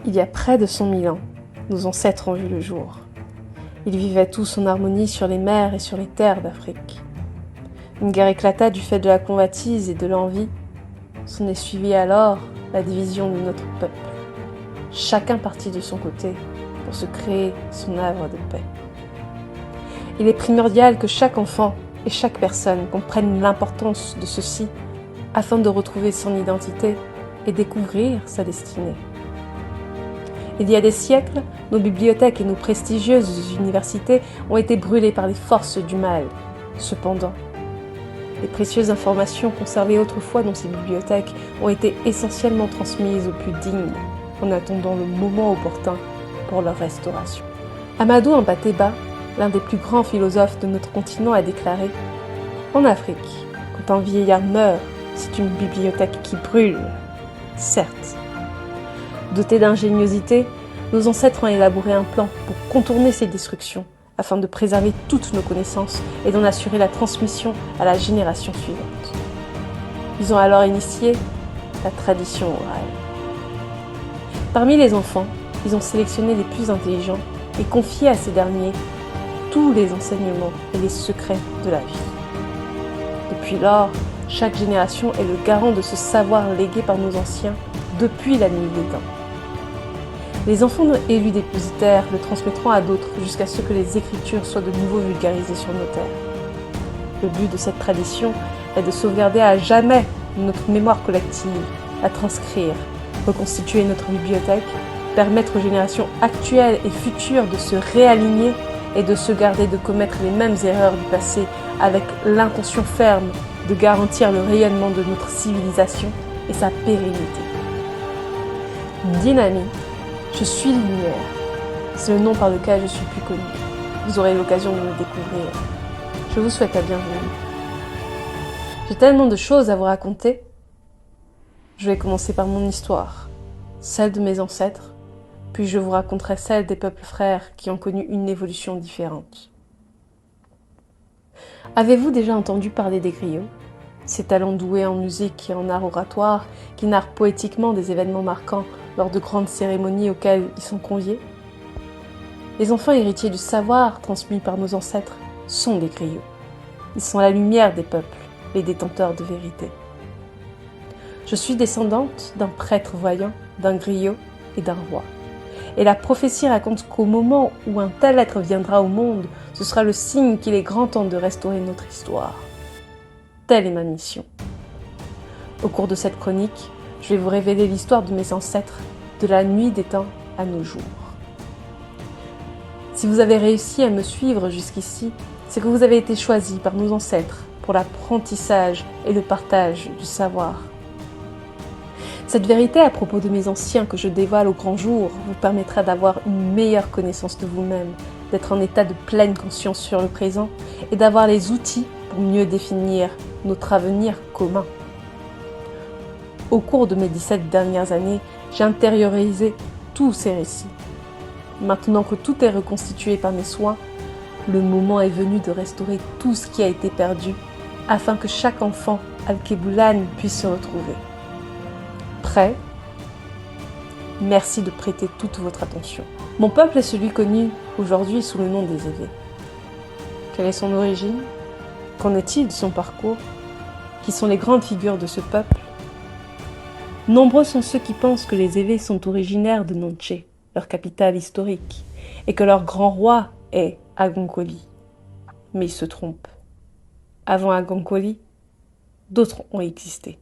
Il y a près de 100 000 ans, nos ancêtres ont vu le jour. Ils vivaient tous en harmonie sur les mers et sur les terres d'Afrique. Une guerre éclata du fait de la convoitise et de l'envie. S'en est suivie alors la division de notre peuple. Chacun partit de son côté pour se créer son œuvre de paix. Il est primordial que chaque enfant et chaque personne comprenne l'importance de ceci afin de retrouver son identité et découvrir sa destinée. Il y a des siècles, nos bibliothèques et nos prestigieuses universités ont été brûlées par les forces du mal. Cependant, les précieuses informations conservées autrefois dans ces bibliothèques ont été essentiellement transmises aux plus dignes, en attendant le moment opportun pour leur restauration. Amadou Hampâté-Bâ, l'un des plus grands philosophes de notre continent, a déclaré « En Afrique, quand un vieillard meurt, c'est une bibliothèque qui brûle. » Certes. Dotés d'ingéniosité, nos ancêtres ont élaboré un plan pour contourner ces destructions, afin de préserver toutes nos connaissances et d'en assurer la transmission à la génération suivante. Ils ont alors initié la tradition orale. Parmi les enfants, ils ont sélectionné les plus intelligents et confié à ces derniers tous les enseignements et les secrets de la vie. Depuis lors, chaque génération est le garant de ce savoir légué par nos anciens depuis la nuit des temps. Les enfants élus dépositaires le transmettront à d'autres jusqu'à ce que les écritures soient de nouveau vulgarisées sur nos terres. Le but de cette tradition est de sauvegarder à jamais notre mémoire collective, la transcrire, reconstituer notre bibliothèque, permettre aux générations actuelles et futures de se réaligner et de se garder de commettre les mêmes erreurs du passé avec l'intention ferme de garantir le rayonnement de notre civilisation et sa pérennité. Dynami, je suis lumière. C'est le nom par lequel je suis plus connue. Vous aurez l'occasion de me découvrir. Je vous souhaite la bienvenue. J'ai tellement de choses à vous raconter. Je vais commencer par mon histoire, celle de mes ancêtres, puis je vous raconterai celle des peuples frères qui ont connu une évolution différente. Avez-vous déjà entendu parler des griots ? Ces talents doués en musique et en art oratoire qui narrent poétiquement des événements marquants lors de grandes cérémonies auxquelles ils sont conviés. Les enfants héritiers du savoir transmis par nos ancêtres sont des griots. Ils sont la lumière des peuples, les détenteurs de vérité. Je suis descendante d'un prêtre voyant, d'un griot et d'un roi. Et la prophétie raconte qu'au moment où un tel être viendra au monde, ce sera le signe qu'il est grand temps de restaurer notre histoire. Telle est ma mission. Au cours de cette chronique, je vais vous révéler l'histoire de mes ancêtres, de la nuit des temps à nos jours. Si vous avez réussi à me suivre jusqu'ici, c'est que vous avez été choisi par nos ancêtres pour l'apprentissage et le partage du savoir. Cette vérité à propos de mes anciens que je dévoile au grand jour vous permettra d'avoir une meilleure connaissance de vous-même, d'être en état de pleine conscience sur le présent et d'avoir les outils pour mieux définir notre avenir commun. Au cours de mes 17 dernières années, j'ai intériorisé tous ces récits. Maintenant que tout est reconstitué par mes soins, le moment est venu de restaurer tout ce qui a été perdu, afin que chaque enfant Alkebulan puisse se retrouver. Prêt ? Merci de prêter toute votre attention. Mon peuple est celui connu aujourd'hui sous le nom des Évés. Quelle est son origine ? Qu'en est-il de son parcours ? Qui sont les grandes figures de ce peuple ? Nombreux sont ceux qui pensent que les Évés sont originaires de Nanché, leur capitale historique, et que leur grand roi est Agonkoli. Mais ils se trompent. Avant Agonkoli, d'autres ont existé.